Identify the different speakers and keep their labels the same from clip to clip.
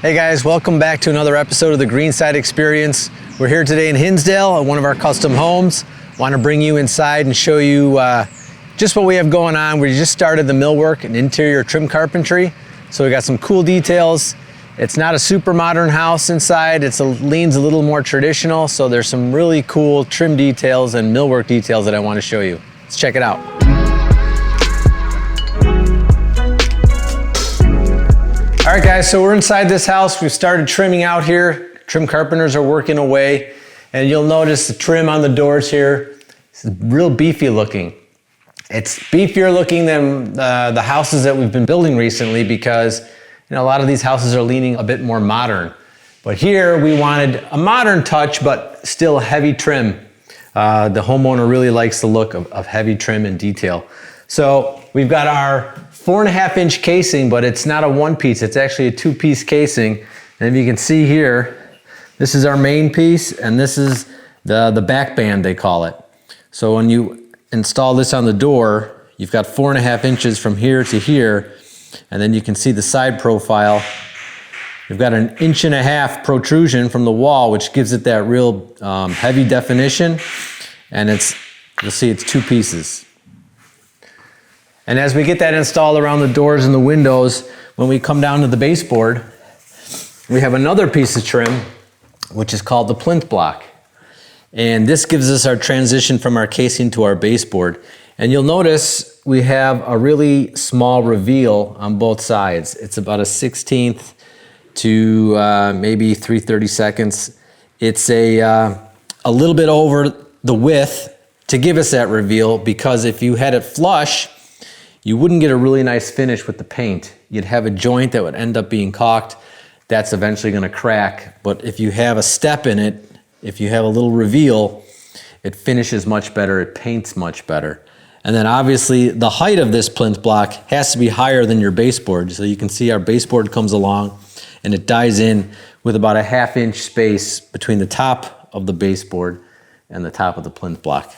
Speaker 1: Hey guys, welcome back to another episode of the Greenside Experience. We're here today in Hinsdale at one of our custom homes. Want to bring you inside and show you just what we have going on. We just started the millwork and interior trim carpentry. So we got some cool details. It's not a super modern house inside. It leans a little more traditional. So there's some really cool trim details and millwork details that I want to show you. Let's check it out. All right guys, so we're inside this house. We've started trimming out here. Trim carpenters are working away. And you'll notice the trim on the doors here. It's real beefy looking. It's beefier looking than the houses that we've been building recently because a lot of these houses are leaning a bit more modern. But here we wanted a modern touch, but still heavy trim. The homeowner really likes the look of heavy trim and detail. So we've got our 4.5-inch casing, but it's not a one piece, it's actually a 2-piece casing. And if you can see here, this is our main piece and this is the back band, they call it. So when you install this on the door, you've got 4.5 inches from here to here, and then you can see the side profile. You've got an 1.5 inch protrusion from the wall, which gives it that real heavy definition. And you'll see it's 2 pieces. And as we get that installed around the doors and the windows, when we come down to the baseboard, we have another piece of trim, which is called the plinth block. And this gives us our transition from our casing to our baseboard. And you'll notice we have a really small reveal on both sides. It's about 1/16 to maybe 3/32. It's a little bit over the width to give us that reveal, because if you had it flush, you wouldn't get a really nice finish with the paint. You'd have a joint that would end up being caulked. That's eventually gonna crack. But if you have a step in it, if you have a little reveal, it finishes much better, it paints much better. And then obviously the height of this plinth block has to be higher than your baseboard. So you can see our baseboard comes along and it dies in with about 1/2 inch space between the top of the baseboard and the top of the plinth block.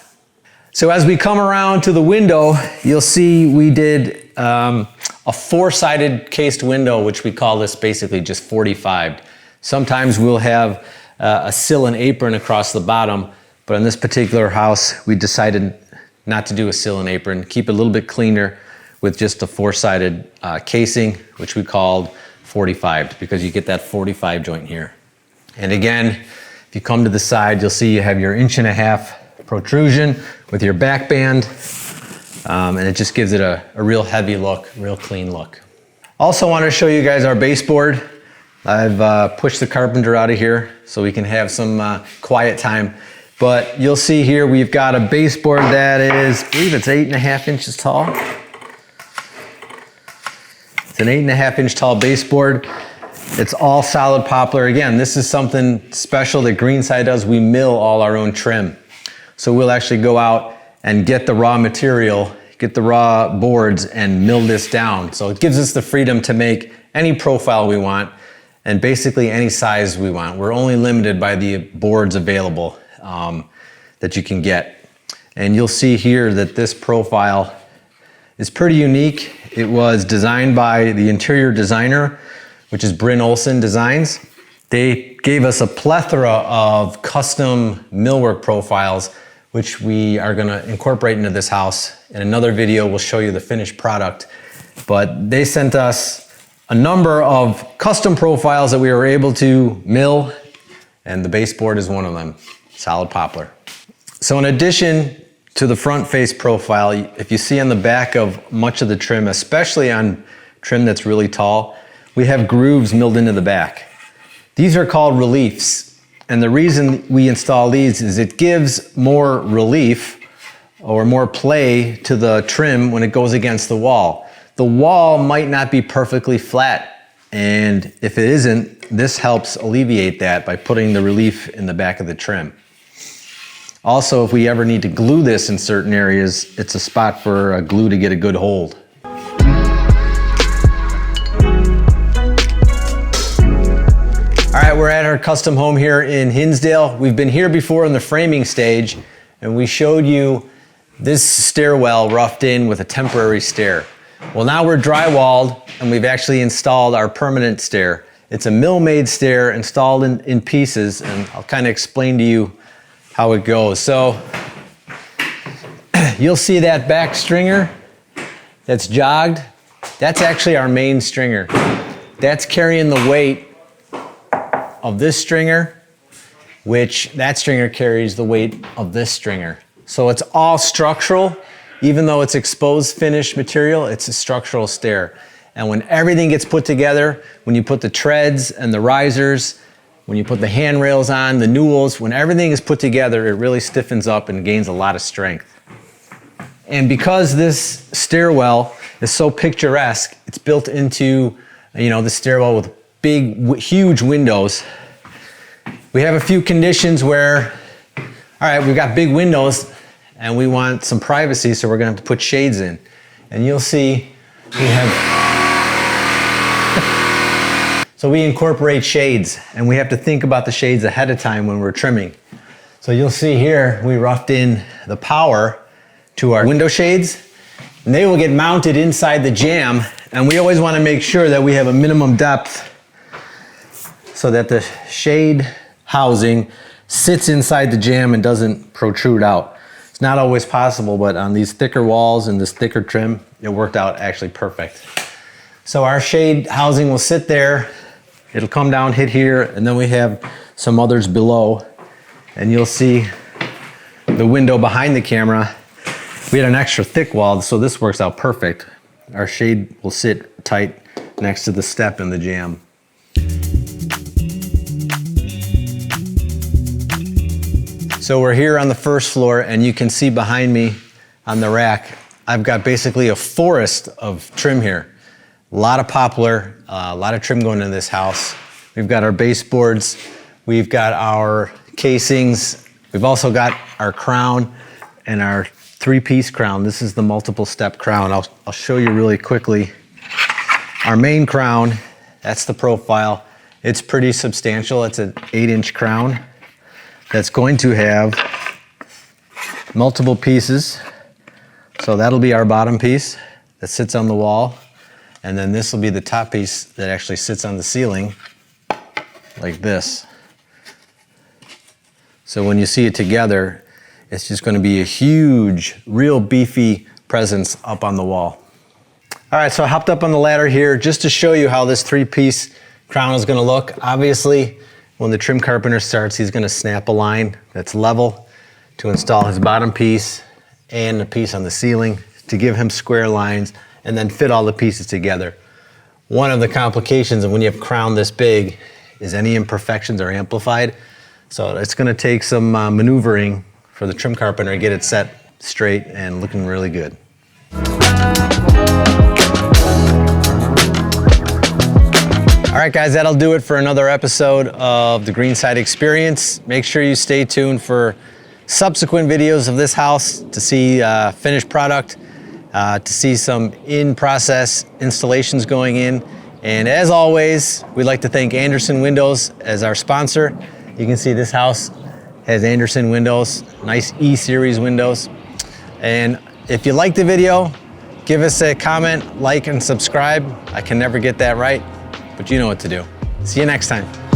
Speaker 1: So as we come around to the window, you'll see we did a 4-sided cased window, which we call this basically just 45'd. Sometimes we'll have a sill and apron across the bottom, but in this particular house, we decided not to do a sill and apron, keep it a little bit cleaner with just a 4-sided casing, which we called 45'd, because you get that 45 joint here. And again, if you come to the side, you'll see you have your 1.5 inch protrusion with your back band, and it just gives it a real heavy look, real clean look. Also want to show you guys our baseboard. I've pushed the carpenter out of here so we can have some quiet time. But you'll see here we've got a baseboard that is, I believe it's 8.5 inches tall. It's an 8.5 inch tall baseboard. It's all solid poplar. Again, this is something special that Greenside does. We mill all our own trim. So we'll actually go out and get the raw material, get the raw boards and mill this down. So it gives us the freedom to make any profile we want and basically any size we want. We're only limited by the boards available that you can get. And you'll see here that this profile is pretty unique. It was designed by the interior designer, which is Brynn Olson Designs. They gave us a plethora of custom millwork profiles, which we are gonna incorporate into this house. In another video, we'll show you the finished product. But they sent us a number of custom profiles that we were able to mill, and the baseboard is one of them, solid poplar. So in addition to the front face profile, if you see on the back of much of the trim, especially on trim that's really tall, we have grooves milled into the back. These are called reliefs. And the reason we install these is it gives more relief or more play to the trim when it goes against the wall. The wall might not be perfectly flat, and if it isn't, this helps alleviate that by putting the relief in the back of the trim. Also, if we ever need to glue this in certain areas, it's a spot for a glue to get a good hold. All right, we're at our custom home here in Hinsdale. We've been here before in the framing stage, and we showed you this stairwell roughed in with a temporary stair. Well, now we're drywalled, and we've actually installed our permanent stair. It's a mill-made stair installed in pieces, and I'll kind of explain to you how it goes. So you'll see that back stringer that's jogged. That's actually our main stringer. That's carrying the weight of this stringer, which that stringer carries the weight of this stringer. So it's all structural. Even though it's exposed finished material, it's a structural stair. And when everything gets put together, when you put the treads and the risers, when you put the handrails on, the newels, when everything is put together, it really stiffens up and gains a lot of strength. And because this stairwell is so picturesque, it's built into, the stairwell with big, huge windows. We have a few conditions where, all right, we've got big windows and we want some privacy, so we're gonna have to put shades in. And you'll see we have, so we incorporate shades, and we have to think about the shades ahead of time when we're trimming. So you'll see here, we roughed in the power to our window shades, and they will get mounted inside the jamb, and we always wanna make sure that we have a minimum depth so that the shade housing sits inside the jamb and doesn't protrude out. It's not always possible, but on these thicker walls and this thicker trim, it worked out actually perfect. So our shade housing will sit there, it'll come down, hit here, and then we have some others below, and you'll see the window behind the camera. We had an extra thick wall, so this works out perfect. Our shade will sit tight next to the step in the jamb. So we're here on the first floor, and you can see behind me on the rack, I've got basically a forest of trim here. A lot of poplar, a lot of trim going into this house. We've got our baseboards, we've got our casings, we've also got our crown and our three-piece crown. This is the multiple step crown. I'll show you really quickly. Our main crown, that's the profile. It's pretty substantial. It's an 8-inch crown that's going to have multiple pieces. So that'll be our bottom piece that sits on the wall. And then this will be the top piece that actually sits on the ceiling like this. So when you see it together, it's just gonna be a huge, real beefy presence up on the wall. All right, so I hopped up on the ladder here just to show you how this three-piece crown is gonna look. Obviously, when the trim carpenter starts, he's gonna snap a line that's level to install his bottom piece and the piece on the ceiling to give him square lines and then fit all the pieces together. One of the complications of when you have a crown this big is any imperfections are amplified. So it's gonna take some maneuvering for the trim carpenter to get it set straight and looking really good. All right, guys, that'll do it for another episode of the Greenside Experience. Make sure you stay tuned for subsequent videos of this house to see finished product, to see some in-process installations going in. And as always, we'd like to thank Andersen Windows as our sponsor. You can see this house has Andersen windows, nice E-series windows. And if you like the video, give us a comment, like, and subscribe. I can never get that right, but you know what to do. See you next time.